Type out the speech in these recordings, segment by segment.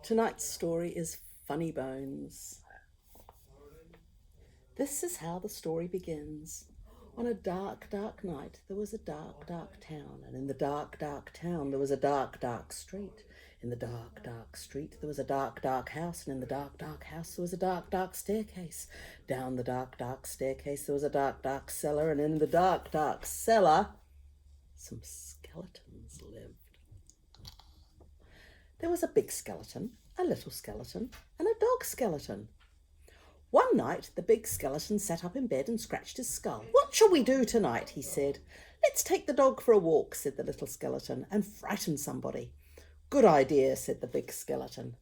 Tonight's story is Funnybones. This is how the story begins. On a dark, dark night, there was a dark, dark town, and in the dark, dark town, there was a dark, dark street. In the dark, dark street, there was a dark, dark house, and in the dark, dark house, there was a dark, dark staircase. Down the dark, dark staircase, there was a dark, dark cellar, and in the dark, dark cellar, some skeletons lived. There was a big skeleton, a little skeleton, and a dog skeleton. One night, the big skeleton sat up in bed and scratched his skull. "What shall we do tonight?" he said. "Let's take the dog for a walk," said the little skeleton, "and frighten somebody." "Good idea," said the big skeleton.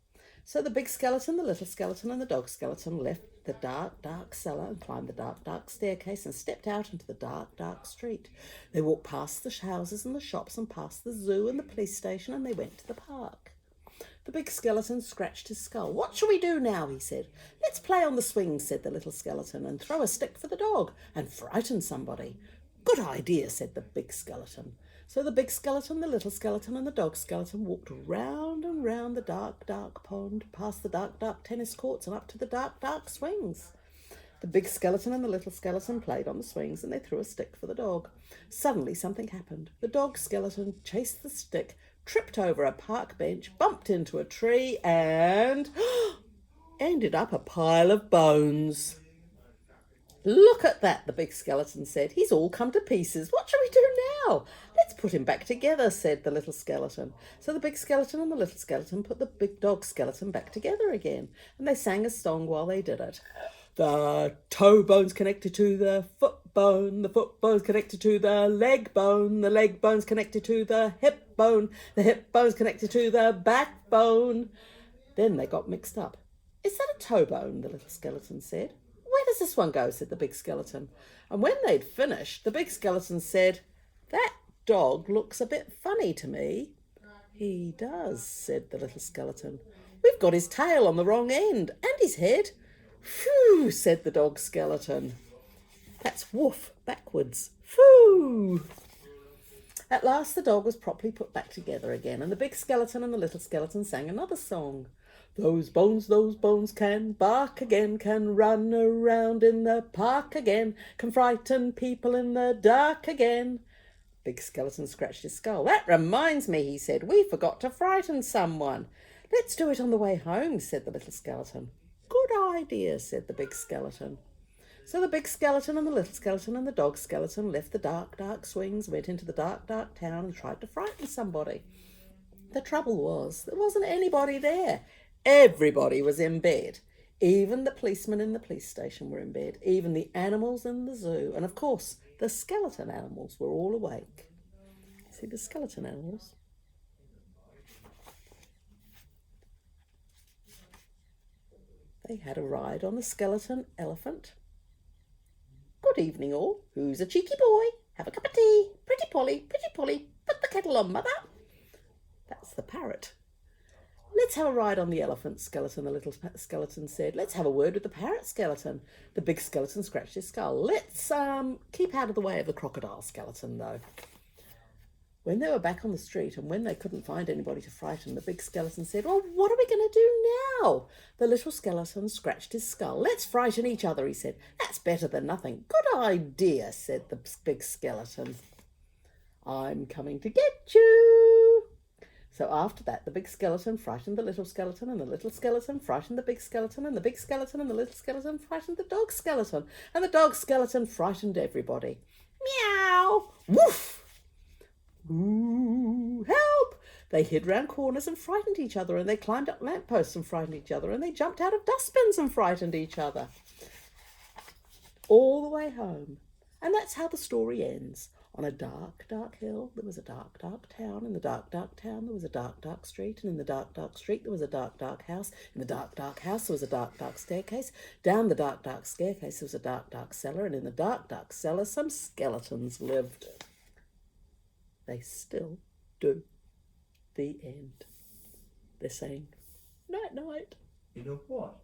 So the big skeleton, the little skeleton, and the dog skeleton left the dark, dark cellar and climbed the dark, dark staircase and stepped out into the dark, dark street. They walked past the houses and the shops and past the zoo and the police station, and they went to the park. The big skeleton scratched his skull. "What shall we do now?" he said. "Let's play on the swings," said the little skeleton, "and throw a stick for the dog and frighten somebody." "Good idea," said the big skeleton. So the big skeleton, the little skeleton, and the dog skeleton walked round and round the dark, dark pond, past the dark, dark tennis courts, and up to the dark, dark swings. The big skeleton and the little skeleton played on the swings, and they threw a stick for the dog. Suddenly something happened. The dog skeleton chased the stick, tripped over a park bench, bumped into a tree, and ended up a pile of bones. "Look at that," the big skeleton said. "He's all come to pieces. What shall we do now?" "Let's put him back together," said the little skeleton. So the big skeleton and the little skeleton put the big dog skeleton back together again, and they sang a song while they did it. "The toe bone's connected to the foot bone's connected to the leg bone's connected to the hip bone's connected to the backbone." Then they got mixed up. "Is that a toe bone?" the little skeleton said. "Where does this one go?" said the big skeleton. And when they'd finished, the big skeleton said, "That dog looks a bit funny to me." "He does," said the little skeleton. "We've got his tail on the wrong end, and his head." "Phew," said the dog skeleton. That's woof backwards. Phew. At last the dog was properly put back together again, and the big skeleton and the little skeleton sang another song. Those bones can bark again, can run around in the park again, can frighten people in the dark again." Big skeleton scratched his skull. "That reminds me," he said, "we forgot to frighten someone." "Let's do it on the way home," said the little skeleton. "Good idea," said the big skeleton. So the big skeleton and the little skeleton and the dog skeleton left the dark, dark swings, went into the dark, dark town and tried to frighten somebody. The trouble was, there wasn't anybody there. Everybody was in bed. Even the policemen in the police station were in bed. Even the animals in the zoo. And of course, the skeleton animals were all awake. See the skeleton animals? They had a ride on the skeleton elephant. "Good evening all. Who's a cheeky boy? Have a cup of tea. Pretty Polly, put the kettle on, mother." That's the parrot. "Let's have a ride on the elephant skeleton," the little skeleton said. "Let's have a word with the parrot skeleton." The big skeleton scratched his skull. "Let's keep out of the way of the crocodile skeleton, though." When they were back on the street and when they couldn't find anybody to frighten, the big skeleton said, "Well, what are we going to do now?" The little skeleton scratched his skull. "Let's frighten each other," he said. "That's better than nothing." "Good idea," said the big skeleton. "I'm coming to get you." So after that, the big skeleton frightened the little skeleton, and the little skeleton frightened the big skeleton, and the big skeleton and the little skeleton frightened the dog skeleton, and the dog skeleton frightened everybody. Meow! Woof! Ooh, help! They hid round corners and frightened each other, and they climbed up lampposts and frightened each other, and they jumped out of dustbins and frightened each other. All the way home. And that's how the story ends. On a dark, dark hill, there was a dark, dark town. In the dark, dark town, there was a dark, dark street. And in the dark, dark street, there was a dark, dark house. In the dark, dark house, there was a dark, dark staircase. Down the dark, dark staircase, there was a dark, dark cellar. And in the dark, dark cellar, some skeletons lived. They still do. The end. They're saying, night, night. You know what?